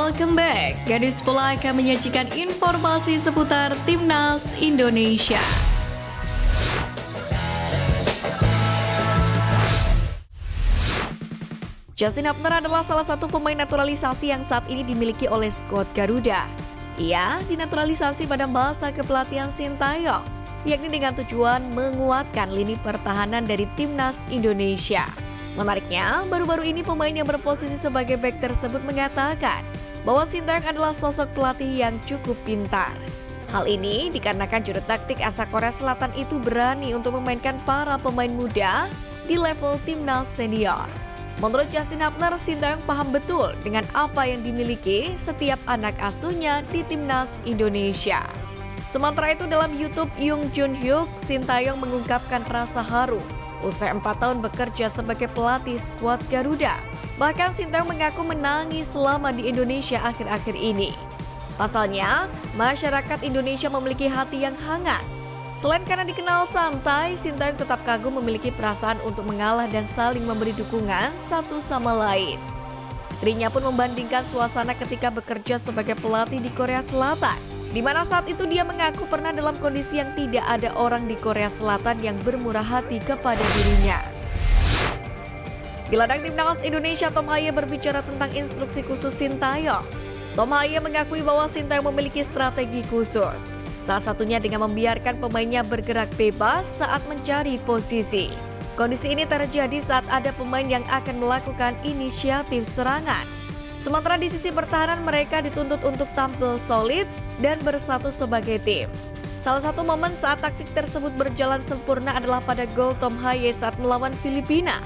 Welcome back. Gadis Bola akan menyajikan informasi seputar Timnas Indonesia. Justin Hubner adalah salah satu pemain naturalisasi yang saat ini dimiliki oleh skuad Garuda. Ia dinaturalisasi pada masa kepelatihan Sintayong, yakni dengan tujuan menguatkan lini pertahanan dari Timnas Indonesia. Menariknya, baru-baru ini pemain yang berposisi sebagai bek tersebut mengatakan bahwa Sintayong adalah sosok pelatih yang cukup pintar. Hal ini dikarenakan juru taktik asal Korea Selatan itu berani untuk memainkan para pemain muda di level Timnas senior. Menurut Justin Hubner, Sintayong paham betul dengan apa yang dimiliki setiap anak asuhnya di Timnas Indonesia. Sementara itu dalam YouTube Yung Jun Hyuk, Sintayong mengungkapkan rasa haru usai 4 tahun bekerja sebagai pelatih skuad Garuda. Bahkan Sintayong mengaku menangis selama di Indonesia akhir-akhir ini. Pasalnya, masyarakat Indonesia memiliki hati yang hangat. Selain karena dikenal santai, Sintayong tetap kagum memiliki perasaan untuk mengalah dan saling memberi dukungan satu sama lain. Dirinya pun membandingkan suasana ketika bekerja sebagai pelatih di Korea Selatan, di mana saat itu dia mengaku pernah dalam kondisi yang tidak ada orang di Korea Selatan yang bermurah hati kepada dirinya. Gelandang Timnas Indonesia Tom Haye berbicara tentang instruksi khusus Sintayong. Tom Haye mengakui bahwa Sintayong memiliki strategi khusus, salah satunya dengan membiarkan pemainnya bergerak bebas saat mencari posisi. Kondisi ini terjadi saat ada pemain yang akan melakukan inisiatif serangan. Sementara di sisi pertahanan mereka dituntut untuk tampil solid dan bersatu sebagai tim. Salah satu momen saat taktik tersebut berjalan sempurna adalah pada gol Tom Haye saat melawan Filipina.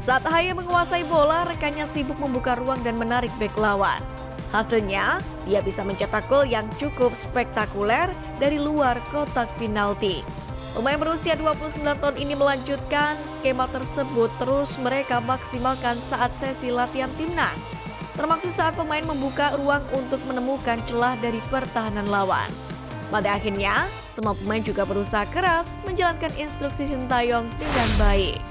Saat Haye menguasai bola, rekannya sibuk membuka ruang dan menarik bek lawan. Hasilnya, dia bisa mencetak gol yang cukup spektakuler dari luar kotak penalti. Pemain berusia 29 tahun ini melanjutkan skema tersebut terus mereka maksimalkan saat sesi latihan timnas, termasuk saat pemain membuka ruang untuk menemukan celah dari pertahanan lawan. Pada akhirnya, semua pemain juga berusaha keras menjalankan instruksi Sintayong dengan baik.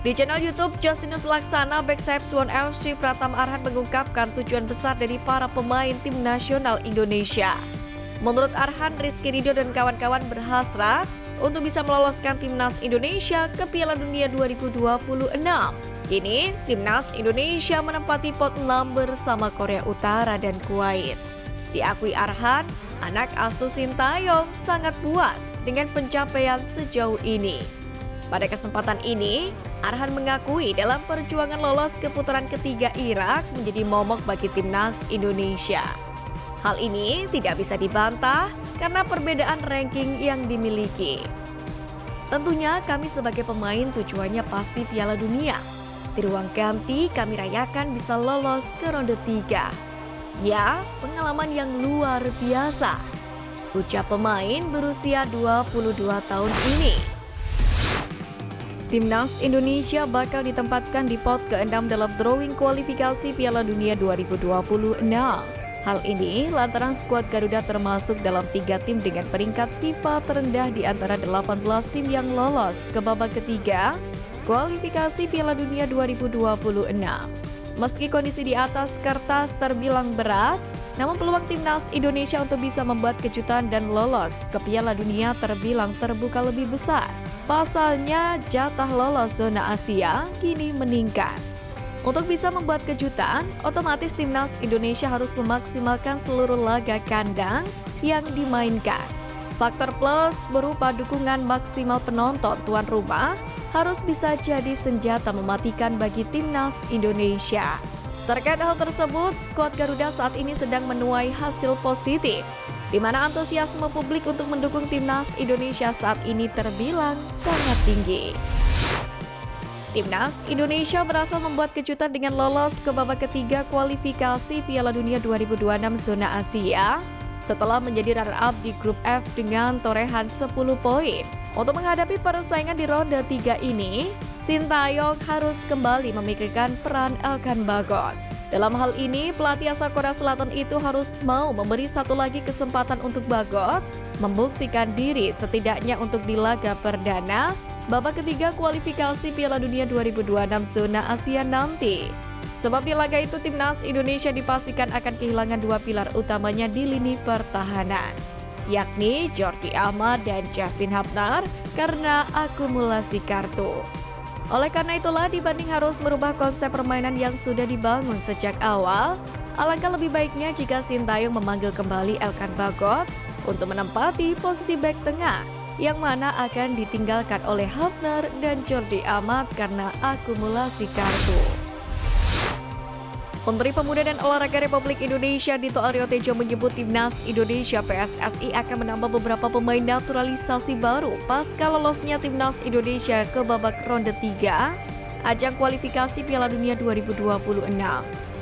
Di channel YouTube Justinus Laksana, bek sayap Suwon FC Pratama Arhan mengungkapkan tujuan besar dari para pemain tim nasional Indonesia. Menurut Arhan, Rizky Ridho dan kawan-kawan berhasrat untuk bisa meloloskan timnas Indonesia ke Piala Dunia 2026. Kini, Timnas Indonesia menempati pot 6 bersama Korea Utara dan Kuwait. Diakui Arhan, anak asuh Sintayong sangat puas dengan pencapaian sejauh ini. Pada kesempatan ini, Arhan mengakui dalam perjuangan lolos ke putaran ketiga Irak menjadi momok bagi Timnas Indonesia. Hal ini tidak bisa dibantah karena perbedaan ranking yang dimiliki. Tentunya kami sebagai pemain tujuannya pasti Piala Dunia. Di ruang ganti kami rayakan bisa lolos ke ronde 3. Ya, pengalaman yang luar biasa, ucap pemain berusia 22 tahun ini. Timnas Indonesia bakal ditempatkan di pot ke-6 dalam drawing kualifikasi Piala Dunia 2026. Hal ini lantaran skuad Garuda termasuk dalam 3 tim dengan peringkat FIFA terendah di antara 18 tim yang lolos ke babak ketiga kualifikasi Piala Dunia 2026. Meski kondisi di atas kertas terbilang berat, namun peluang Timnas Indonesia untuk bisa membuat kejutan dan lolos ke Piala Dunia terbilang terbuka lebih besar. Pasalnya, jatah lolos zona Asia kini meningkat. Untuk bisa membuat kejutan, otomatis Timnas Indonesia harus memaksimalkan seluruh laga kandang yang dimainkan. Faktor plus berupa dukungan maksimal penonton tuan rumah harus bisa jadi senjata mematikan bagi Timnas Indonesia. Terkait hal tersebut, skuad Garuda saat ini sedang menuai hasil positif, di mana antusiasme publik untuk mendukung Timnas Indonesia saat ini terbilang sangat tinggi. Timnas Indonesia berhasil membuat kejutan dengan lolos ke babak ketiga kualifikasi Piala Dunia 2026 zona Asia setelah menjadi runner-up di grup F dengan torehan 10 poin. Untuk menghadapi persaingan di ronde 3 ini, Sintayong harus kembali memikirkan peran Elkan Bagot. Dalam hal ini, pelatih asal Korea Selatan itu harus mau memberi satu lagi kesempatan untuk Bagot membuktikan diri setidaknya untuk di laga perdana babak ketiga kualifikasi Piala Dunia 2026 zona Asia nanti. Sebab di laga itu timnas Indonesia dipastikan akan kehilangan dua pilar utamanya di lini pertahanan, yakni Jordi Amat dan Justin Hubner karena akumulasi kartu. Oleh karena itulah dibanding harus merubah konsep permainan yang sudah dibangun sejak awal, alangkah lebih baiknya jika Sintayong memanggil kembali Elkan Bagot untuk menempati posisi bek tengah yang mana akan ditinggalkan oleh Hubner dan Jordi Amat karena akumulasi kartu. Menteri Pemuda dan Olahraga Republik Indonesia Dito Aryo Tejo menyebut timnas Indonesia PSSI akan menambah beberapa pemain naturalisasi baru pasca lolosnya timnas Indonesia ke babak ronde 3 ajang kualifikasi Piala Dunia 2026.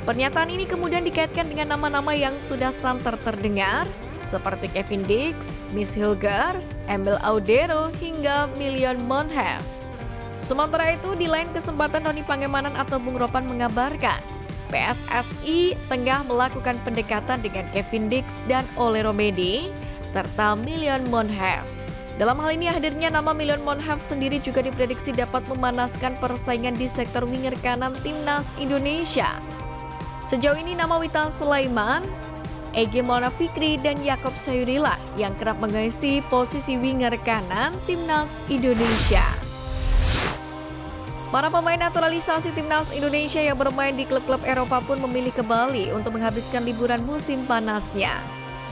Pernyataan ini kemudian dikaitkan dengan nama-nama yang sudah santer terdengar seperti Kevin Dix, Miss Hilgers, Emil Audero hingga Million Monhev. Sementara itu di lain kesempatan Roni Pangemanan atau Bung Ropan mengabarkan PSSI tengah melakukan pendekatan dengan Kevin Dix dan Ole Romedi serta Million Monhev. Dalam hal ini hadirnya nama Million Monhev sendiri juga diprediksi dapat memanaskan persaingan di sektor winger kanan timnas Indonesia. Sejauh ini nama Witan Sulaiman, Ege Maulana Fikri dan Yakob Sayurilah yang kerap mengisi posisi winger kanan timnas Indonesia. Para pemain naturalisasi timnas Indonesia yang bermain di klub-klub Eropa pun memilih ke Bali untuk menghabiskan liburan musim panasnya.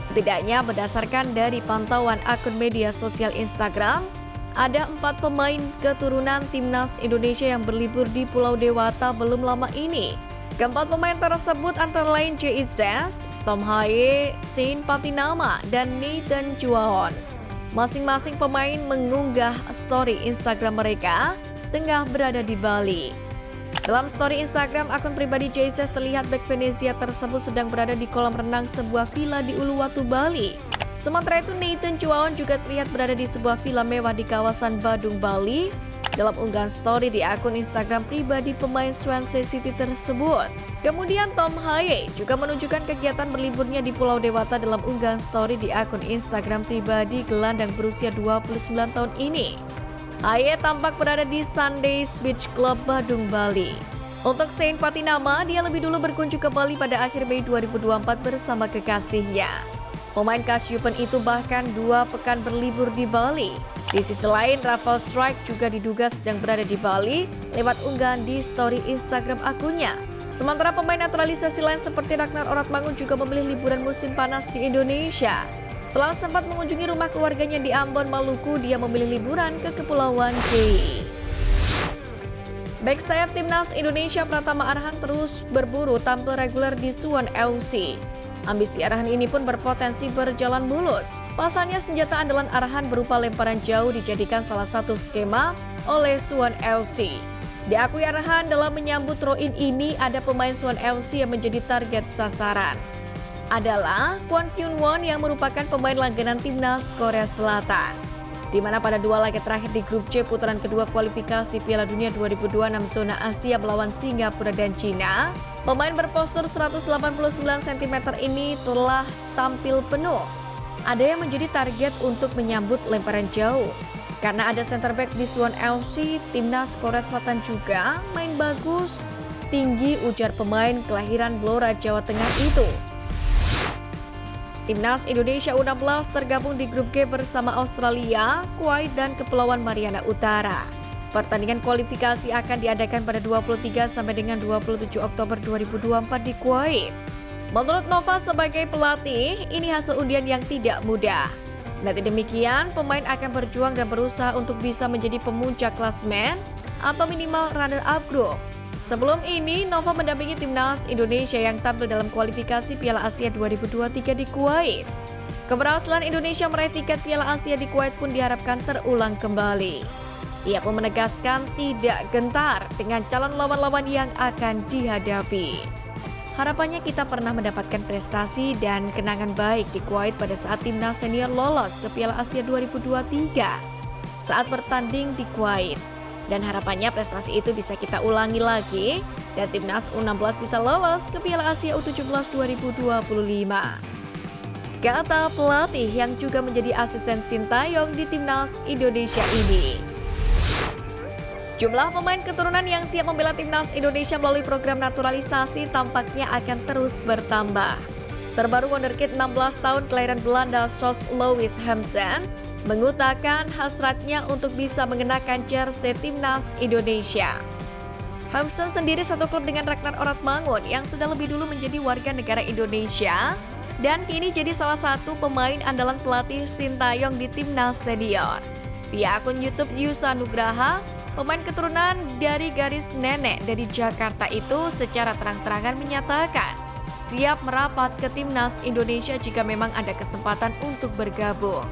Setidaknya berdasarkan dari pantauan akun media sosial Instagram, ada 4 pemain keturunan timnas Indonesia yang berlibur di Pulau Dewata belum lama ini. Keempat pemain tersebut antara lain Jay Itzes, Tom Haye, Shane Patinama, dan Nathan Chuaon. Masing-masing pemain mengunggah story Instagram mereka tengah berada di Bali. Dalam story Instagram akun pribadi Jay Itzes terlihat bek Venezia tersebut sedang berada di kolam renang sebuah villa di Uluwatu, Bali. Sementara itu Nathan Chuaon juga terlihat berada di sebuah villa mewah di kawasan Badung, Bali. Dalam unggahan story di akun Instagram pribadi pemain Swansea City tersebut. Kemudian Tom Haye juga menunjukkan kegiatan berliburnya di Pulau Dewata dalam unggahan story di akun Instagram pribadi gelandang berusia 29 tahun ini. Haye tampak berada di Sundays Beach Club Badung, Bali. Untuk Shane Patinama, dia lebih dulu berkunjung ke Bali pada akhir Mei 2024 bersama kekasihnya. Pemain Kasyupen itu bahkan 2 pekan berlibur di Bali. Di sisi lain, Rafael Strike juga diduga sedang berada di Bali lewat unggahan di story Instagram akunnya. Sementara pemain naturalisasi lain seperti Ragnar Oratmangun juga memilih liburan musim panas di Indonesia. Setelah sempat mengunjungi rumah keluarganya di Ambon, Maluku, dia memilih liburan ke Kepulauan K. Bek sayap timnas Indonesia Pratama Arhan terus berburu tampil reguler di Suwon FC. Ambisi Arhan ini pun berpotensi berjalan mulus. Pasalnya senjata andalan Arhan berupa lemparan jauh dijadikan salah satu skema oleh Suwon FC. Diakui Arhan dalam menyambut throw-in ini ada pemain Suwon FC yang menjadi target sasaran. Adalah Kwon Kyun Won yang merupakan pemain langganan timnas Korea Selatan. Di mana pada 2 laga terakhir di grup C putaran kedua kualifikasi Piala Dunia 2026 zona Asia melawan Singapura dan Cina, pemain berpostur 189 cm ini telah tampil penuh. Ada yang menjadi target untuk menyambut lemparan jauh. Karena ada center back di Suwon FC, timnas Korea Selatan juga main bagus, tinggi, ujar pemain kelahiran Blora, Jawa Tengah itu. Timnas Indonesia U16 tergabung di grup G bersama Australia, Kuwait, dan Kepulauan Mariana Utara. Pertandingan kualifikasi akan diadakan pada 23 sampai dengan 27 Oktober 2024 di Kuwait. Menurut Nova sebagai pelatih, ini hasil undian yang tidak mudah. Nanti demikian, pemain akan berjuang dan berusaha untuk bisa menjadi pemuncak klasemen atau minimal runner-up grup. Sebelum ini, Nova mendampingi timnas Indonesia yang tampil dalam kualifikasi Piala Asia 2023 di Kuwait. Keberhasilan Indonesia meraih tiket Piala Asia di Kuwait pun diharapkan terulang kembali. Ia pun menegaskan tidak gentar dengan calon lawan-lawan yang akan dihadapi. Harapannya kita pernah mendapatkan prestasi dan kenangan baik di Kuwait pada saat timnas senior lolos ke Piala Asia 2023 saat bertanding di Kuwait. Dan harapannya prestasi itu bisa kita ulangi lagi dan timnas U16 bisa lolos ke Piala Asia U17 2025. Kata pelatih yang juga menjadi asisten Sintayong di timnas Indonesia ini. Jumlah pemain keturunan yang siap membela timnas Indonesia melalui program naturalisasi tampaknya akan terus bertambah. Terbaru wonderkid 16 tahun kelahiran Belanda Sos Louis Hamsen mengutarakan hasratnya untuk bisa mengenakan jersey timnas Indonesia. Hamsen sendiri satu klub dengan Ragnar Oratmangun yang sudah lebih dulu menjadi warga negara Indonesia dan kini jadi salah satu pemain andalan pelatih Sintayong di timnas senior. Via akun YouTube Yusa Nugraha, pemain keturunan dari garis nenek dari Jakarta itu secara terang-terangan menyatakan siap merapat ke timnas Indonesia jika memang ada kesempatan untuk bergabung.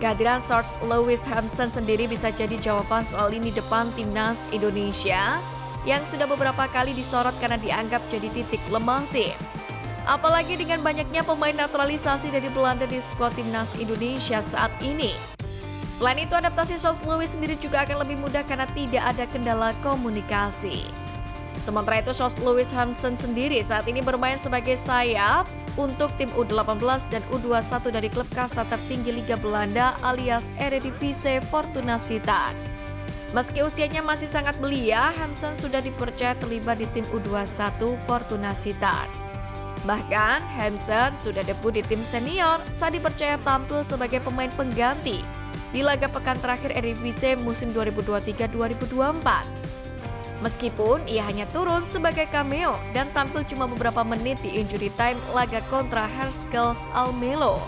Kehadiran Sos Louis Hamsen sendiri bisa jadi jawaban soal lini depan timnas Indonesia yang sudah beberapa kali disorot karena dianggap jadi titik lemah tim. Apalagi dengan banyaknya pemain naturalisasi dari Belanda di skuad timnas Indonesia saat ini. Selain itu, adaptasi Sos Louis sendiri juga akan lebih mudah karena tidak ada kendala komunikasi. Sementara itu, Sos Louis Hamsen sendiri saat ini bermain sebagai sayap untuk tim U18 dan U21 dari klub kasta tertinggi Liga Belanda alias Eredivisie Fortuna Sittard. Meski usianya masih sangat belia, Hamsen sudah dipercaya terlibat di tim U21 Fortuna Sittard. Bahkan, Hamsen sudah debut di tim senior saat dipercaya tampil sebagai pemain pengganti di laga pekan terakhir Eredivisie musim 2023-2024. Meskipun ia hanya turun sebagai cameo dan tampil cuma beberapa menit di injury time laga kontra Heracles Almelo.